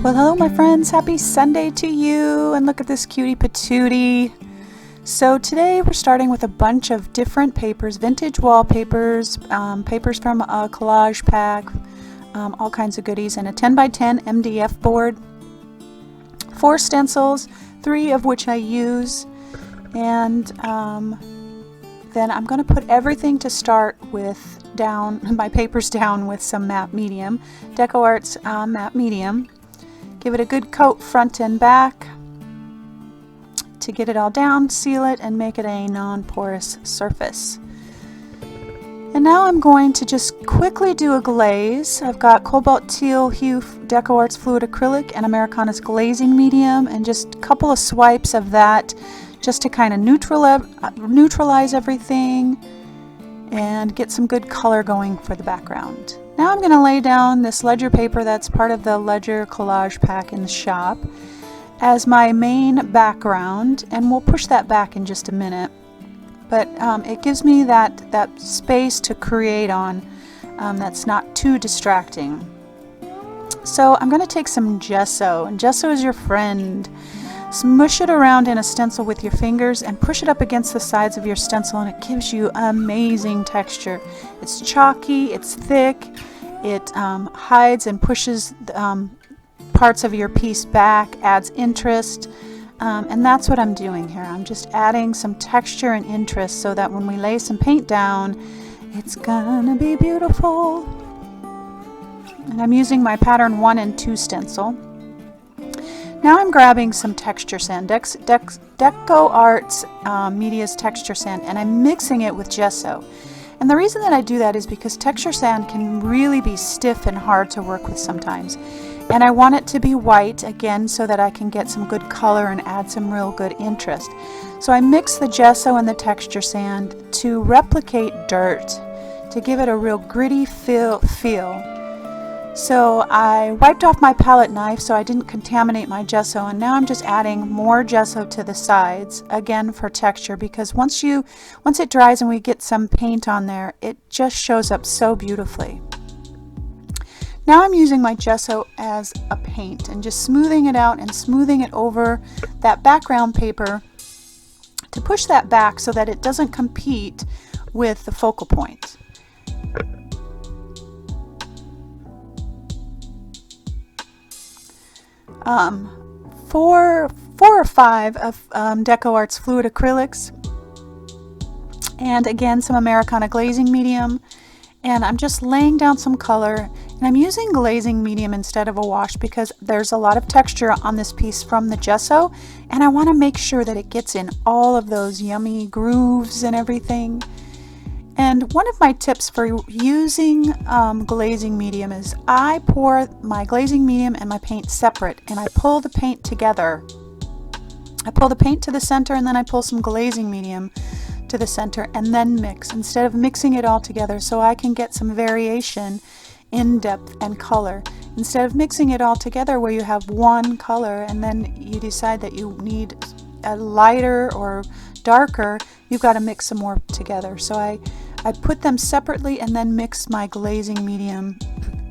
Well, hello my friends, happy Sunday to you, and look at this cutie patootie. So today we're starting with a bunch of different papers, vintage wallpapers, papers from a collage pack, all kinds of goodies, and a 10x10 MDF board, 4 stencils, 3 of which I use, and then I'm going to put everything to start with my papers down with some matte medium, DecoArt's matte medium. Give it a good coat front and back to get it all down, seal it, and make it a non-porous surface. And now I'm going to just quickly do a glaze. I've got Cobalt Teal Hue DecoArt's Fluid Acrylic and Americana's Glazing Medium, and just a couple of swipes of that just to kind of neutralize everything and get some good color going for the background. Now I'm going to lay down this ledger paper that's part of the ledger collage pack in the shop as my main background, and we'll push that back in just a minute. But it gives me that space to create on that's not too distracting. So I'm going to take some gesso, and gesso is your friend. Smush it around in a stencil with your fingers and push it up against the sides of your stencil, and it gives you amazing texture. It's chalky, it's thick, it hides and pushes parts of your piece back, adds interest, and that's what I'm doing here. I'm just adding some texture and interest so that when we lay some paint down, it's gonna be beautiful. And I'm using my pattern 1 and 2 stencil. Now I'm grabbing some texture sand, DecoArt's Media's texture sand, and I'm mixing it with gesso. And the reason that I do that is because texture sand can really be stiff and hard to work with sometimes. And I want it to be white, again, so that I can get some good color and add some real good interest. So I mix the gesso and the texture sand to replicate dirt, to give it a real gritty feel. So I wiped off my palette knife so I didn't contaminate my gesso, and now I'm just adding more gesso to the sides, again for texture, because once it dries and we get some paint on there, it just shows up so beautifully. Now I'm using my gesso as a paint and just smoothing it out and smoothing it over that background paper to push that back so that it doesn't compete with the focal point. Four or five of DecoArt's Fluid Acrylics, and again some Americana Glazing Medium, and I'm just laying down some color, and I'm using glazing medium instead of a wash because there's a lot of texture on this piece from the gesso, and I want to make sure that it gets in all of those yummy grooves and everything. And one of my tips for using glazing medium is I pour my glazing medium and my paint separate, and I pull the paint together. I pull the paint to the center, and then I pull some glazing medium to the center, and then mix instead of mixing it all together, so I can get some variation in depth and color. Instead of mixing it all together where you have one color and then you decide that you need a lighter or darker, you've got to mix some more together. So I put them separately and then mix my glazing medium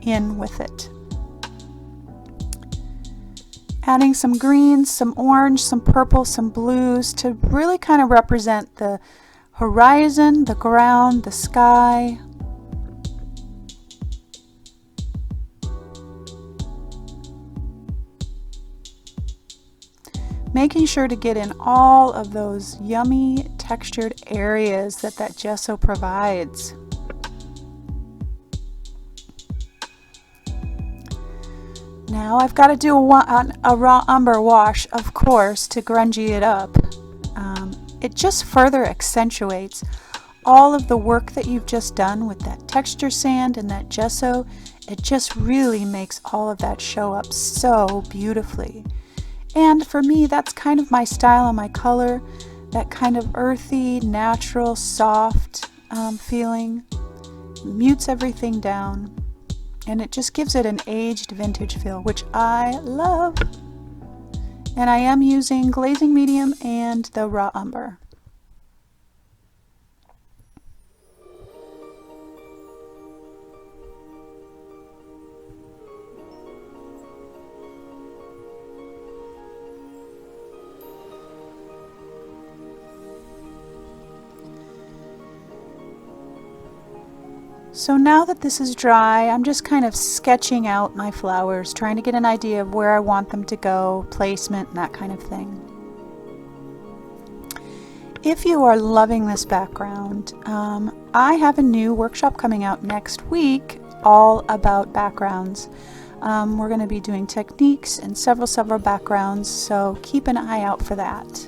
in with it. Adding some greens, some orange, some purple, some blues to really kind of represent the horizon, the ground, the sky. Making sure to get in all of those yummy textured areas that gesso provides. Now I've got to do a raw umber wash, of course, to grungy it up. It just further accentuates all of the work that you've just done with that texture sand and that gesso. It just really makes all of that show up so beautifully. And for me, that's kind of my style and my color, that kind of earthy, natural, soft feeling. Mutes everything down, and it just gives it an aged vintage feel, which I love. And I am using glazing medium and the raw umber. So now that this is dry, I'm just kind of sketching out my flowers, trying to get an idea of where I want them to go, placement, and that kind of thing. If you are loving this background, I have a new workshop coming out next week all about backgrounds. We're going to be doing techniques and several backgrounds, so keep an eye out for that.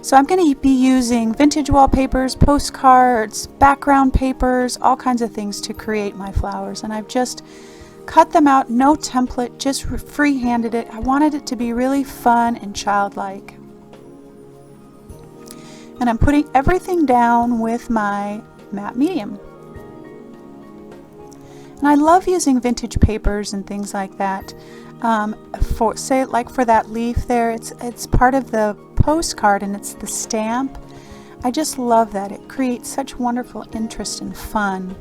So I'm going to be using vintage wallpapers, postcards, background papers, all kinds of things to create my flowers, and I've just cut them out, no template, just free-handed it. I wanted it to be really fun and childlike. And I'm putting everything down with my matte medium. And I love using vintage papers and things like that. For that leaf there, it's part of the postcard and it's the stamp. I just love that. It creates such wonderful interest and fun.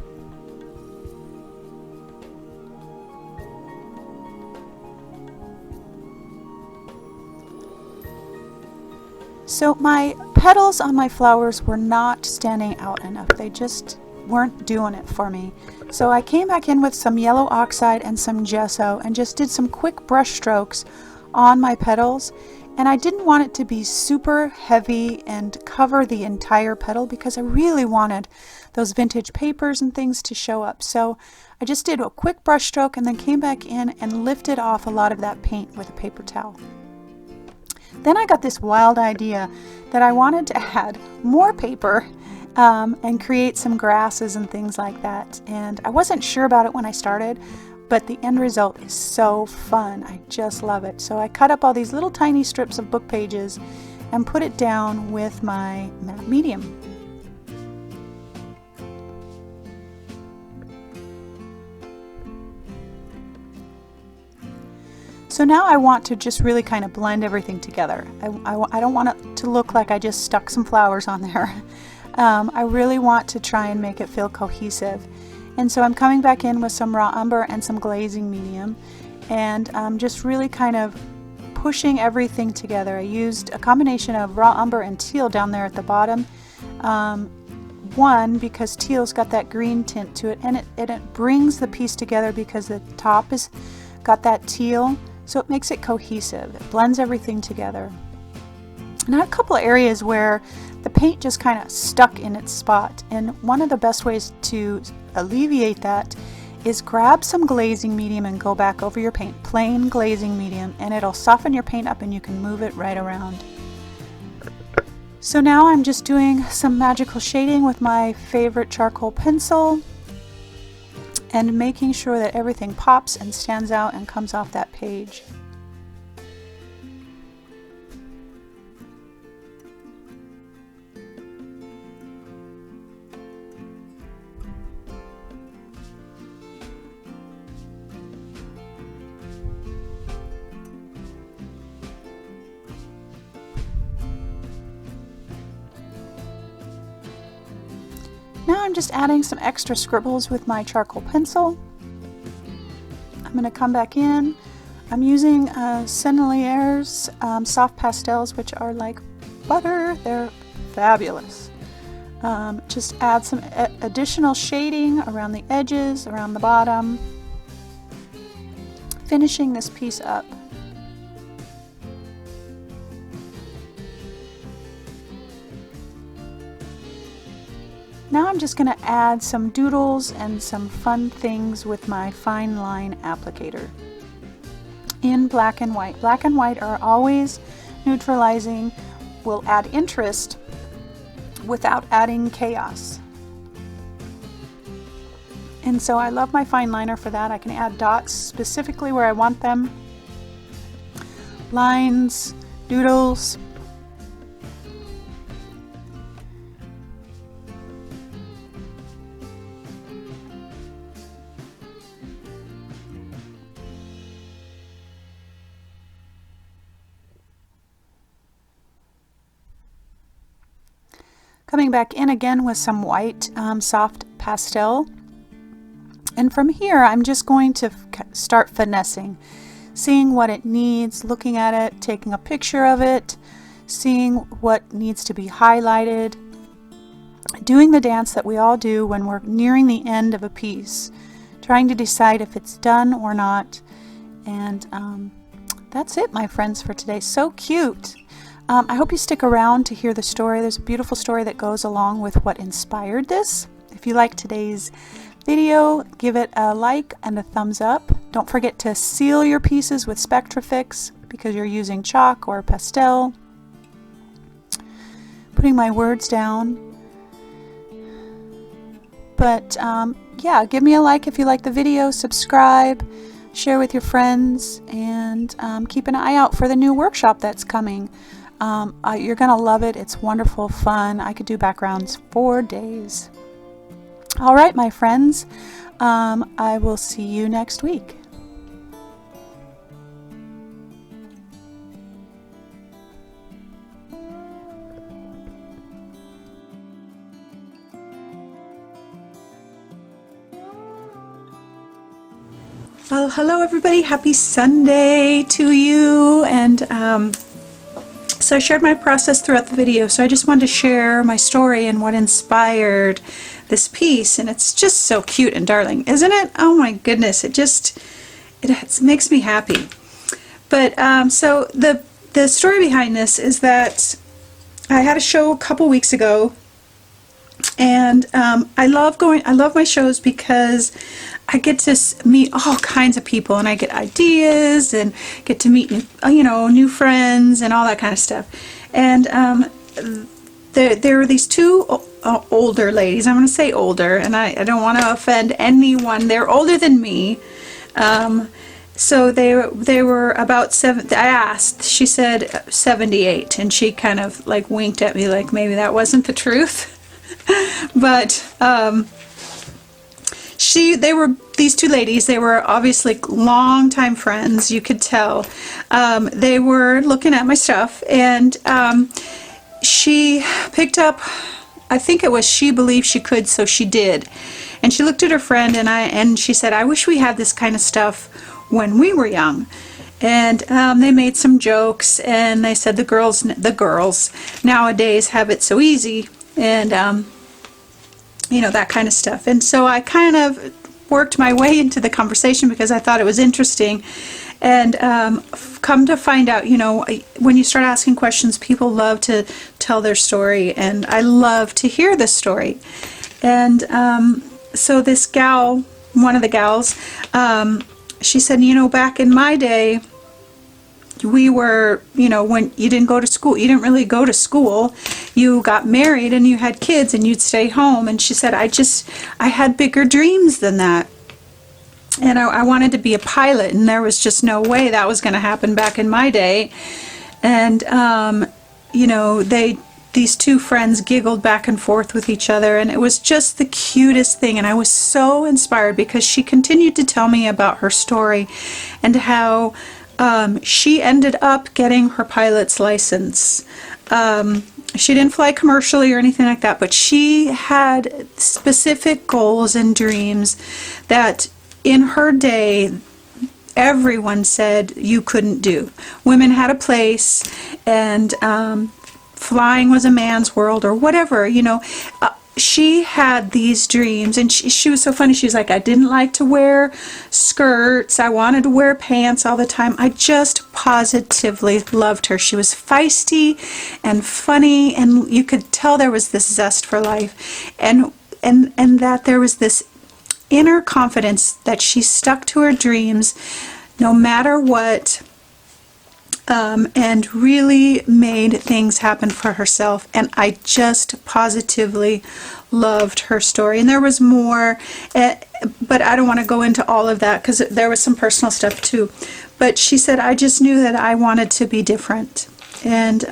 So my petals on my flowers were not standing out enough. They just weren't doing it for me. So I came back in with some yellow oxide and some gesso and just did some quick brush strokes on my petals. And I didn't want it to be super heavy and cover the entire petal because I really wanted those vintage papers and things to show up. So I just did a quick brush stroke and then came back in and lifted off a lot of that paint with a paper towel. Then I got this wild idea that I wanted to add more paper and create some grasses and things like that. And I wasn't sure about it when I started, but the end result is so fun. I just love it. So I cut up all these little tiny strips of book pages and put it down with my matte medium. So now I want to just really kind of blend everything together. I don't want it to look like I just stuck some flowers on there. I really want to try and make it feel cohesive. And so I'm coming back in with some raw umber and some glazing medium, and just really kind of pushing everything together. I used a combination of raw umber and teal down there at the bottom. One, because teal's got that green tint to it, and it brings the piece together because the top has got that teal. So it makes it cohesive. It blends everything together. And I have a couple of areas where the paint just kind of stuck in its spot. And one of the best ways to alleviate that is grab some glazing medium and go back over your paint. Plain glazing medium, and it'll soften your paint up and you can move it right around. So now I'm just doing some magical shading with my favorite charcoal pencil, and making sure that everything pops and stands out and comes off that page. Now I'm just adding some extra scribbles with my charcoal pencil. I'm going to come back in. I'm using Sennelier's soft pastels, which are like butter. They're fabulous. Just add some additional shading around the edges, around the bottom, finishing this piece up. Now I'm just going to add some doodles and some fun things with my fine line applicator in black and white. Black and white are always neutralizing, will add interest without adding chaos. And so I love my fine liner for that. I can add dots specifically where I want them, lines, doodles. Coming back in again with some white soft pastel. And from here, I'm just going to start finessing, seeing what it needs, looking at it, taking a picture of it, seeing what needs to be highlighted. doing the dance that we all do when we're nearing the end of a piece, trying to decide if it's done or not. And that's it, my friends, for today. So cute. I hope you stick around to hear the story. There's a beautiful story that goes along with what inspired this. If you like today's video, give it a like and a thumbs up. Don't forget to seal your pieces with Spectrafix because you're using chalk or pastel. Putting my words down. But yeah, give me a like if you like the video, subscribe, share with your friends, and keep an eye out for the new workshop that's coming. You're gonna love it. It's wonderful fun. I could do backgrounds for days. All right, my friends, I will see you next week. Well, hello everybody. Happy Sunday to you. And so I shared my process throughout the video, so I just wanted to share my story and what inspired this piece. And it's just so cute and darling, isn't it? Oh my goodness, it makes me happy. But so the story behind this is that I had a show a couple weeks ago, and I love my shows because I get to meet all kinds of people, and I get ideas and get to meet new friends and all that kind of stuff. And there were these two older ladies. I'm going to say older, and I don't want to offend anyone. They're older than me. So they were about seven. I asked. She said 78, and she kind of like winked at me like maybe that wasn't the truth. But these two ladies, they were obviously longtime friends, you could tell. They were looking at my stuff, and she picked up, I think it was She Believed She Could, so she did. And she looked at her friend, and she said, I wish we had this kind of stuff when we were young. And they made some jokes, and they said the girls nowadays have it so easy, and that kind of stuff. And so I kind of worked my way into the conversation because I thought it was interesting. And come to find out, when you start asking questions, people love to tell their story, and I love to hear the story. And so this gal, one of the gals, she said, back in my day, we were, when you didn't go to school, you didn't really go to school. You got married and you had kids and you'd stay home. And she said, I had bigger dreams than that. And I wanted to be a pilot, and there was just no way that was going to happen back in my day. And, these two friends giggled back and forth with each other, and it was just the cutest thing. And I was so inspired because she continued to tell me about her story and how she ended up getting her pilot's license. She didn't fly commercially or anything like that, but she had specific goals and dreams that in her day everyone said you couldn't do. Women had a place, and flying was a man's world, or whatever, she had these dreams, and she was so funny. She was like, I didn't like to wear skirts. I wanted to wear pants all the time. I just positively loved her. She was feisty and funny, and you could tell there was this zest for life, and that there was this inner confidence that she stuck to her dreams no matter what. And really made things happen for herself, and I just positively loved her story. And there was more, but I don't want to go into all of that because there was some personal stuff too. But she said, I just knew that I wanted to be different. And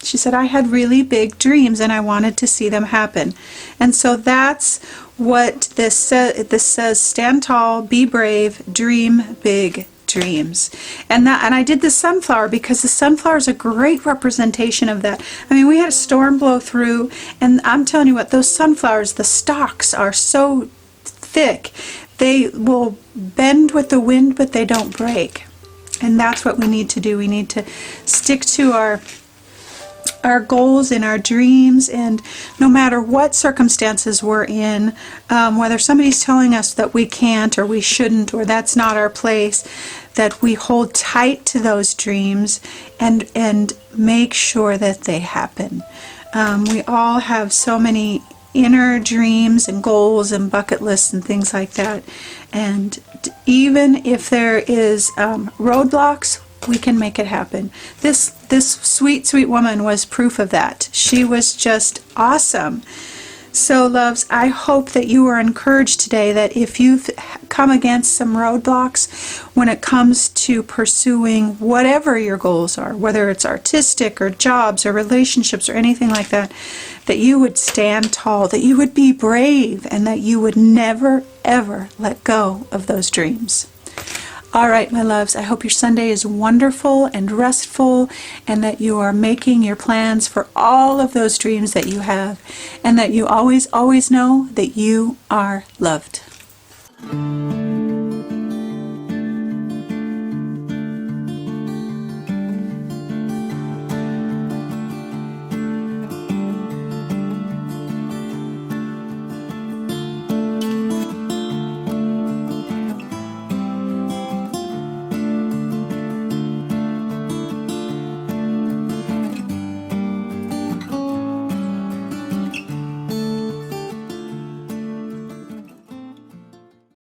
she said, I had really big dreams and I wanted to see them happen. And so that's what this says. This says, stand tall, be brave, dream big dreams. And I did the sunflower because the sunflower is a great representation of that. I mean, we had a storm blow through, and I'm telling you what, those sunflowers, the stalks are so thick, they will bend with the wind, but they don't break. And that's what we need to do. We need to stick to our goals and our dreams, and no matter what circumstances we're in, whether somebody's telling us that we can't or we shouldn't or that's not our place, that we hold tight to those dreams and make sure that they happen. We all have so many inner dreams and goals and bucket lists and things like that, and even if there is roadblocks, we can make it happen. This sweet woman was proof of that. She was just awesome. So loves, I hope that you are encouraged today that if you've come against some roadblocks when it comes to pursuing whatever your goals are, whether it's artistic or jobs or relationships or anything like that, that you would stand tall, that you would be brave, and that you would never ever let go of those dreams. All right, my loves, I hope your Sunday is wonderful and restful, and that you are making your plans for all of those dreams that you have, and that you always know that you are loved.